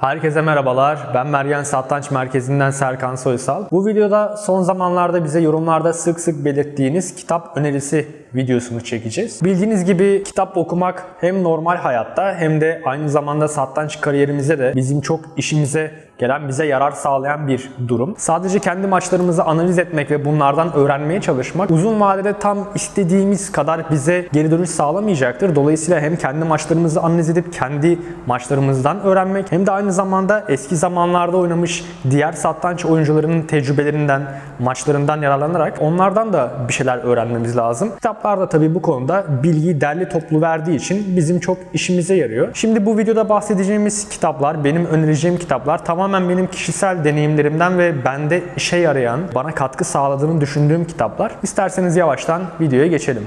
Herkese merhabalar. Ben Mergen Satranç Merkezi'nden Serkan Soysal. Bu videoda son zamanlarda bize yorumlarda sık sık belirttiğiniz kitap önerisi videosunu çekeceğiz. Bildiğiniz gibi kitap okumak hem normal hayatta hem de aynı zamanda satranç kariyerimize de bizim çok işimize gelen, bize yarar sağlayan bir durum. Sadece kendi maçlarımızı analiz etmek ve bunlardan öğrenmeye çalışmak uzun vadede tam istediğimiz kadar bize geri dönüş sağlamayacaktır. Dolayısıyla hem kendi maçlarımızı analiz edip kendi maçlarımızdan öğrenmek hem de aynı zamanda eski zamanlarda oynamış diğer satranç oyuncularının tecrübelerinden, maçlarından yararlanarak onlardan da bir şeyler öğrenmemiz lazım. Kitaplar da tabii bu konuda bilgiyi derli toplu verdiği için bizim çok işimize yarıyor. Şimdi bu videoda bahsedeceğimiz kitaplar, benim önereceğim kitaplar tamamen benim kişisel deneyimlerimden ve bende işe yarayan, bana katkı sağladığını düşündüğüm kitaplar. İsterseniz yavaştan videoya geçelim.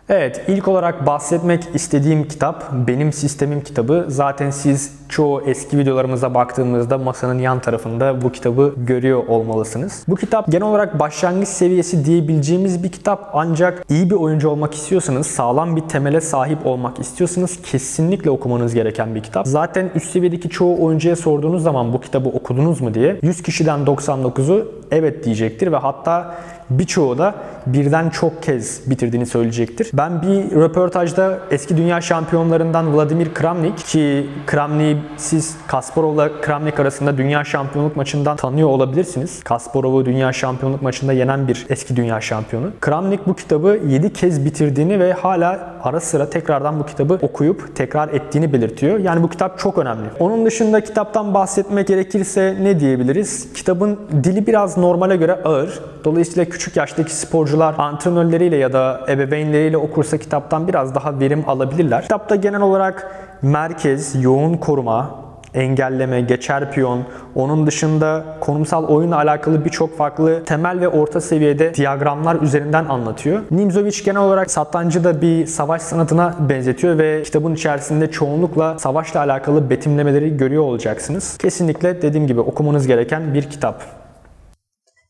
Evet, ilk olarak bahsetmek istediğim kitap Benim Sistemim kitabı. Zaten siz çoğu eski videolarımıza baktığımızda masanın yan tarafında bu kitabı görüyor olmalısınız. Bu kitap genel olarak başlangıç seviyesi diyebileceğimiz bir kitap, ancak iyi bir oyuncu olmak istiyorsanız, sağlam bir temele sahip olmak istiyorsanız kesinlikle okumanız gereken bir kitap. Zaten üst seviyedeki çoğu oyuncuya sorduğunuz zaman bu kitabı okudunuz mu diye 100 kişiden 99'u evet diyecektir ve hatta birçoğu da birden çok kez bitirdiğini söyleyecektir. Ben bir röportajda eski dünya şampiyonlarından Vladimir Kramnik, ki Kramnik'i siz Kasparov'la Kramnik arasında dünya şampiyonluk maçından tanıyor olabilirsiniz. Kasparov'u dünya şampiyonluk maçında yenen bir eski dünya şampiyonu. Kramnik bu kitabı 7 kez bitirdiğini ve hala ara sıra tekrardan bu kitabı okuyup tekrar ettiğini belirtiyor. Yani bu kitap çok önemli. Onun dışında kitaptan bahsetmek gerekirse ne diyebiliriz? Kitabın dili biraz normale göre ağır. Dolayısıyla küçük yaştaki sporcular antrenörleriyle ya da ebeveynleriyle okursa kitaptan biraz daha verim alabilirler. Kitapta genel olarak merkez, yoğun koruma, engelleme, geçer piyon, onun dışında konumsal oyunla alakalı birçok farklı temel ve orta seviyede diyagramlar üzerinden anlatıyor. Nimzowitsch genel olarak satrancı da bir savaş sanatına benzetiyor ve kitabın içerisinde çoğunlukla savaşla alakalı betimlemeleri görüyor olacaksınız. Kesinlikle dediğim gibi okumanız gereken bir kitap.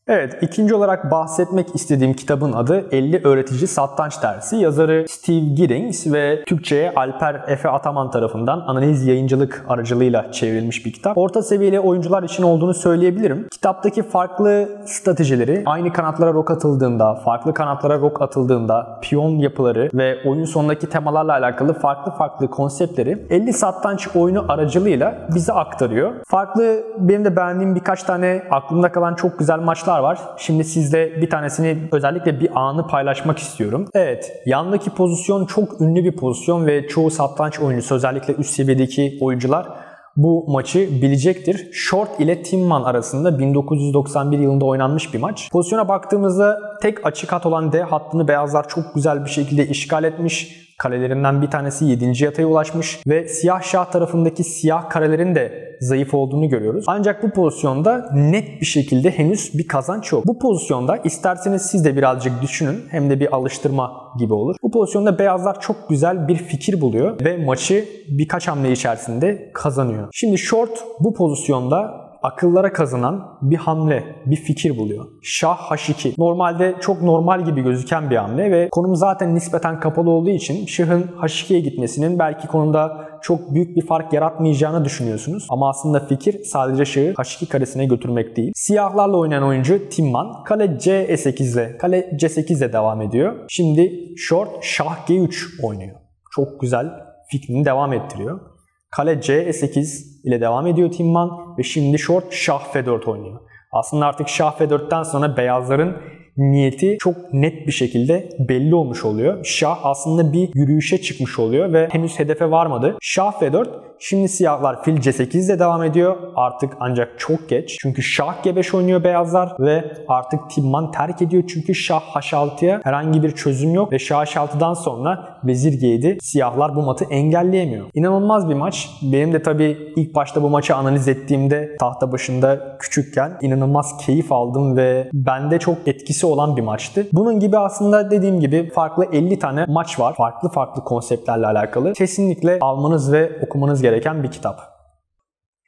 Evet, ikinci olarak bahsetmek istediğim kitabın adı 50 Öğretici Satranç Dersi. Yazarı Steve Giddings ve Türkçe'ye Alper Efe Ataman tarafından Analiz Yayıncılık aracılığıyla çevrilmiş bir kitap. Orta seviyeli oyuncular için olduğunu söyleyebilirim. Kitaptaki farklı stratejileri, aynı kanatlara rok atıldığında, farklı kanatlara rok atıldığında, piyon yapıları ve oyun sonundaki temalarla alakalı farklı konseptleri 50 satranç oyunu aracılığıyla bize aktarıyor. Farklı, benim de beğendiğim birkaç tane aklımda kalan çok güzel maçlar var. Şimdi sizle bir tanesini, özellikle bir anı paylaşmak istiyorum. Evet, yandaki pozisyon çok ünlü bir pozisyon ve çoğu satranç oyuncusu, özellikle üst seviyedeki oyuncular bu maçı bilecektir. Short ile Timman arasında 1991 yılında oynanmış bir maç. Pozisyona baktığımızda tek açık hat olan D hattını beyazlar çok güzel bir şekilde işgal etmiş. Kalelerinden bir tanesi 7. yataya ulaşmış ve siyah şah tarafındaki siyah karelerin de zayıf olduğunu görüyoruz. Ancak bu pozisyonda net bir şekilde henüz bir kazanç yok. Bu pozisyonda isterseniz siz de birazcık düşünün, hem de bir alıştırma gibi olur. Bu pozisyonda beyazlar çok güzel bir fikir buluyor ve maçı birkaç hamle içerisinde kazanıyor. Şimdi short bu pozisyonda akıllara kazanan bir hamle, bir fikir buluyor. Şah H2. Normalde çok normal gibi gözüken bir hamle ve konum zaten nispeten kapalı olduğu için şahın H2'ye gitmesinin belki konumda çok büyük bir fark yaratmayacağını düşünüyorsunuz. Ama aslında fikir sadece şahı H2 karesine götürmek değil. Siyahlarla oynayan oyuncu Timman kale C8 ile, kale C8 ile devam ediyor. Şimdi short şah G3 oynuyor. Çok güzel fikrini devam ettiriyor. Kale C8 ile devam ediyor Timman ve şimdi short şah F4 oynuyor. Aslında artık şah F4'ten sonra beyazların niyeti çok net bir şekilde belli olmuş oluyor. Şah aslında bir yürüyüşe çıkmış oluyor ve henüz hedefe varmadı. Şah F4, şimdi siyahlar fil C8 ile devam ediyor. Artık ancak çok geç. Çünkü şah G5 oynuyor beyazlar ve artık Timman terk ediyor. Çünkü şah H6'ya herhangi bir çözüm yok ve şah H6'dan sonra vezir G7. Siyahlar bu matı engelleyemiyor. İnanılmaz bir maç. Benim de tabii ilk başta bu maçı analiz ettiğimde tahta başında küçükken inanılmaz keyif aldım ve bende çok etkisi olan bir maçtı. Bunun gibi aslında dediğim gibi farklı 50 tane maç var. Farklı konseptlerle alakalı. Kesinlikle almanız ve okumanız gereken bir kitap.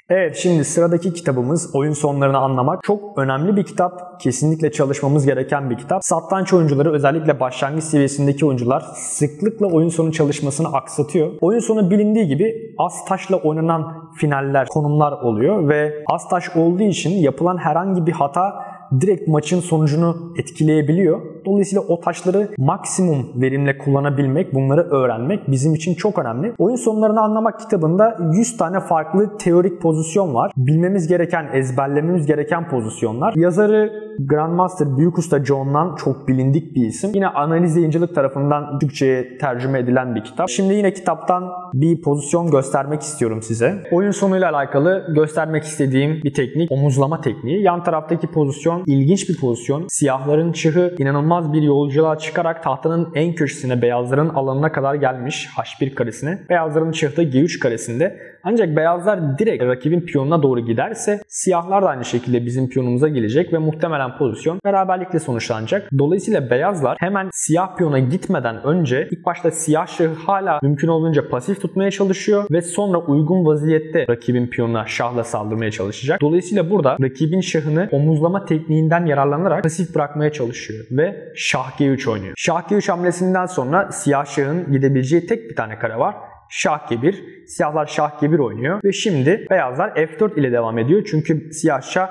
Evet, şimdi sıradaki kitabımız Oyun Sonlarını Anlamak. Çok önemli bir kitap. Kesinlikle çalışmamız gereken bir kitap. Satranç oyuncuları, özellikle başlangıç seviyesindeki oyuncular sıklıkla oyun sonu çalışmasını aksatıyor. Oyun sonu bilindiği gibi az taşla oynanan finaller, konumlar oluyor ve az taş olduğu için yapılan herhangi bir hata direkt maçın sonucunu etkileyebiliyor. Dolayısıyla o taşları maksimum verimle kullanabilmek, bunları öğrenmek bizim için çok önemli. Oyun Sonlarını Anlamak kitabında 100 tane farklı teorik pozisyon var. Bilmemiz gereken, ezberlememiz gereken pozisyonlar. Yazarı Grandmaster Büyük Usta John'dan çok bilindik bir isim. Yine analiz yayıncılık tarafından Türkçe'ye tercüme edilen bir kitap. Şimdi yine kitaptan bir pozisyon göstermek istiyorum size. Oyun sonuyla alakalı göstermek istediğim bir teknik, omuzlama tekniği. Yan taraftaki pozisyon ilginç bir pozisyon. Siyahların çıhı inanılmaz bir yolculuğa çıkarak tahtanın en köşesine, beyazların alanına kadar gelmiş, H1 karesine. Beyazların çıhı da G3 karesinde. Ancak beyazlar direkt rakibin piyonuna doğru giderse siyahlar da aynı şekilde bizim piyonumuza gelecek ve muhtemelen pozisyon beraberlikle sonuçlanacak. Dolayısıyla beyazlar hemen siyah piyona gitmeden önce ilk başta siyah şahı hala mümkün olduğunca pasif tutmaya çalışıyor ve sonra uygun vaziyette rakibin piyonuna şahla saldırmaya çalışacak. Dolayısıyla burada rakibin şahını omuzlama tekniğinden yararlanarak pasif bırakmaya çalışıyor ve şah G3 oynuyor. Şah G3 hamlesinden sonra siyah şahın gidebileceği tek bir tane kare var. Şah G1. Siyahlar Şah G1 oynuyor ve şimdi beyazlar F4 ile devam ediyor. Çünkü siyah şah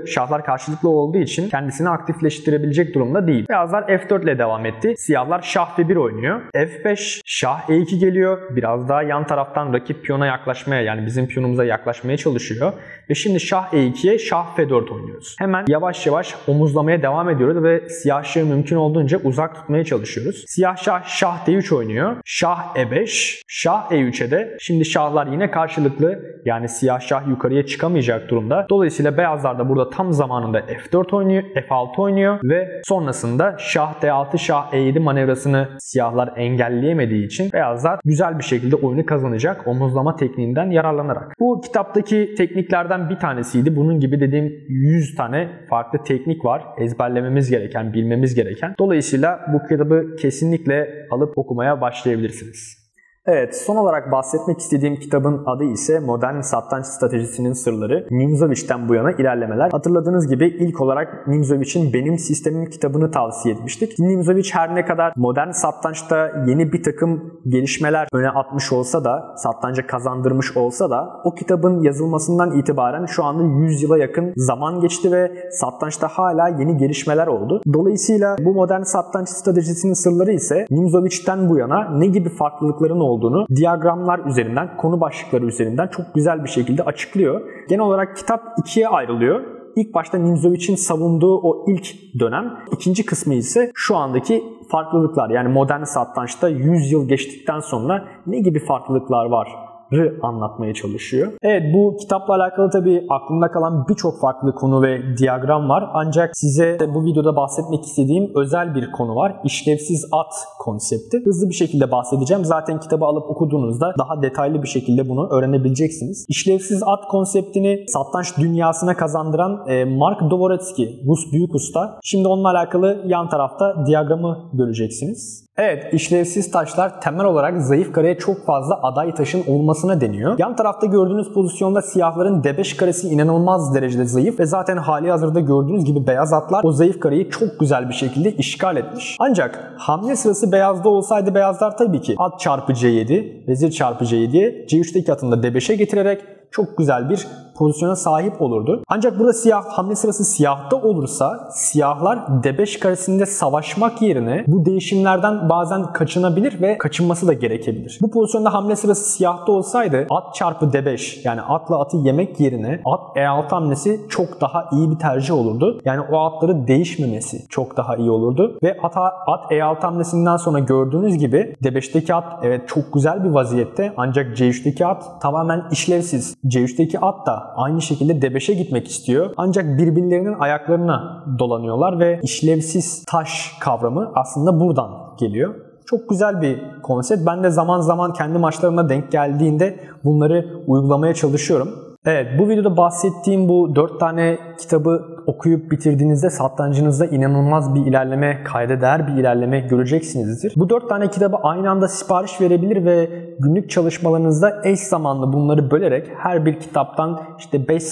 şahlar karşılıklı olduğu için kendisini aktifleştirebilecek durumda değil. Beyazlar F4 ile devam etti. Siyahlar Şah F1 oynuyor. F5, Şah E2 geliyor. Biraz daha yan taraftan rakip piyona yaklaşmaya, yani bizim piyonumuza yaklaşmaya çalışıyor. Ve şimdi Şah E2'ye Şah F4 oynuyoruz. Hemen yavaş yavaş omuzlamaya devam ediyoruz ve siyah şahı mümkün olduğunca uzak tutmaya çalışıyoruz. Siyah şah Şah D3 oynuyor. Şah E5, Şah E3'e de şimdi şahlar yine karşılıklı, yani siyah şah yukarıya çıkamayacak durumda. Dolayısıyla beyazlar da burada tam zamanında F4 oynuyor, F6 oynuyor ve sonrasında Şah D6, Şah E7 manevrasını siyahlar engelleyemediği için beyazlar güzel bir şekilde oyunu kazanacak omuzlama tekniğinden yararlanarak. Bu kitaptaki tekniklerden bir tanesiydi. Bunun gibi dediğim 100 tane farklı teknik var. Ezberlememiz gereken, bilmemiz gereken. Dolayısıyla bu kitabı kesinlikle alıp okumaya başlayabilirsiniz. Evet, son olarak bahsetmek istediğim kitabın adı ise Modern Satranç Stratejisinin Sırları. Nimzovich'ten bu yana ilerlemeler. Hatırladığınız gibi ilk olarak Nimzovich'in Benim Sistemim kitabını tavsiye etmiştik. Nimzovich her ne kadar modern satrançta yeni bir takım gelişmeler öne atmış olsa da, satranca kazandırmış olsa da o kitabın yazılmasından itibaren şu anda 100 yıla yakın zaman geçti ve satrançta hala yeni gelişmeler oldu. Dolayısıyla bu Modern Satranç Stratejisinin Sırları ise Nimzovich'ten bu yana ne gibi farklılıkların olduğunu diyagramlar üzerinden, konu başlıkları üzerinden çok güzel bir şekilde açıklıyor. Genel olarak kitap ikiye ayrılıyor. İlk başta Nimzovich'in savunduğu o ilk dönem, ikinci kısmı ise şu andaki farklılıklar. Yani modern satrançta 100 yıl geçtikten sonra ne gibi farklılıklar var anlatmaya çalışıyor. Evet, bu kitapla alakalı tabii aklımda kalan birçok farklı konu ve diyagram var. Ancak size bu videoda bahsetmek istediğim özel bir konu var. İşlevsiz at konsepti. Hızlı bir şekilde bahsedeceğim. Zaten kitabı alıp okuduğunuzda daha detaylı bir şekilde bunu öğrenebileceksiniz. İşlevsiz at konseptini satranç dünyasına kazandıran Mark Dvoretsky, Rus büyük usta. Şimdi onunla alakalı yan tarafta diyagramı göreceksiniz. Evet, işlevsiz taşlar temel olarak zayıf kareye çok fazla aday taşın olmasına deniyor. Yan tarafta gördüğünüz pozisyonda siyahların D5 karesi inanılmaz derecede zayıf ve zaten hali hazırda gördüğünüz gibi beyaz atlar o zayıf kareyi çok güzel bir şekilde işgal etmiş. Ancak hamle sırası beyazda olsaydı beyazlar tabii ki at çarpı C7, vezir çarpı C7'ye C3'teki atını da D5'e getirerek çok güzel bir pozisyona sahip olurdu. Ancak burada hamle sırası siyahta olursa siyahlar D5 karesinde savaşmak yerine bu değişimlerden bazen kaçınabilir ve kaçınması da gerekebilir. Bu pozisyonda hamle sırası siyahta olsaydı at çarpı D5, yani atla atı yemek yerine at E6 hamlesi çok daha iyi bir tercih olurdu. Yani o atları değişmemesi çok daha iyi olurdu. Ve at E6 hamlesinden sonra gördüğünüz gibi D5'teki at evet çok güzel bir vaziyette, ancak C3'teki at tamamen işlevsiz. C3'teki at da aynı şekilde D5'e gitmek istiyor. Ancak birbirlerinin ayaklarına dolanıyorlar ve işlevsiz taş kavramı aslında buradan geliyor. Çok güzel bir konsept. Ben de zaman zaman kendi maçlarımda denk geldiğinde bunları uygulamaya çalışıyorum. Evet, bu videoda bahsettiğim bu 4 tane kitabı okuyup bitirdiğinizde satrancınızda inanılmaz bir ilerleme, kayda değer bir ilerleme göreceksinizdir. Bu 4 tane kitabı aynı anda sipariş verebilir ve günlük çalışmalarınızda eş zamanlı bunları bölerek her bir kitaptan işte 5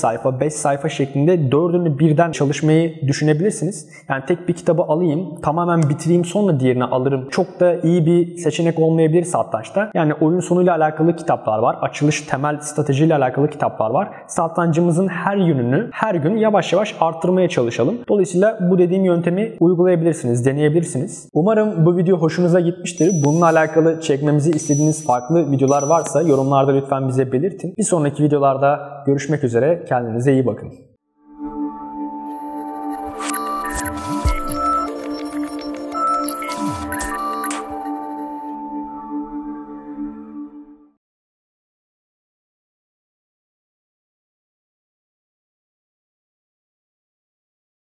sayfa şeklinde 4'ünü birden çalışmayı düşünebilirsiniz. Yani tek bir kitabı alayım, tamamen bitireyim, sonra diğerini alırım. Çok da iyi bir seçenek olmayabilir satrançta. Yani oyun sonuyla alakalı kitaplar var. Açılış, temel stratejiyle alakalı kitaplar var. Satrancımızın her yönünü her gün yavaş yavaş artırmaya çalışalım. Dolayısıyla bu dediğim yöntemi uygulayabilirsiniz, deneyebilirsiniz. Umarım bu video hoşunuza gitmiştir. Bununla alakalı çekmemizi istediğiniz farklı videolar varsa yorumlarda lütfen bize belirtin. Bir sonraki videolarda görüşmek üzere. Kendinize iyi bakın.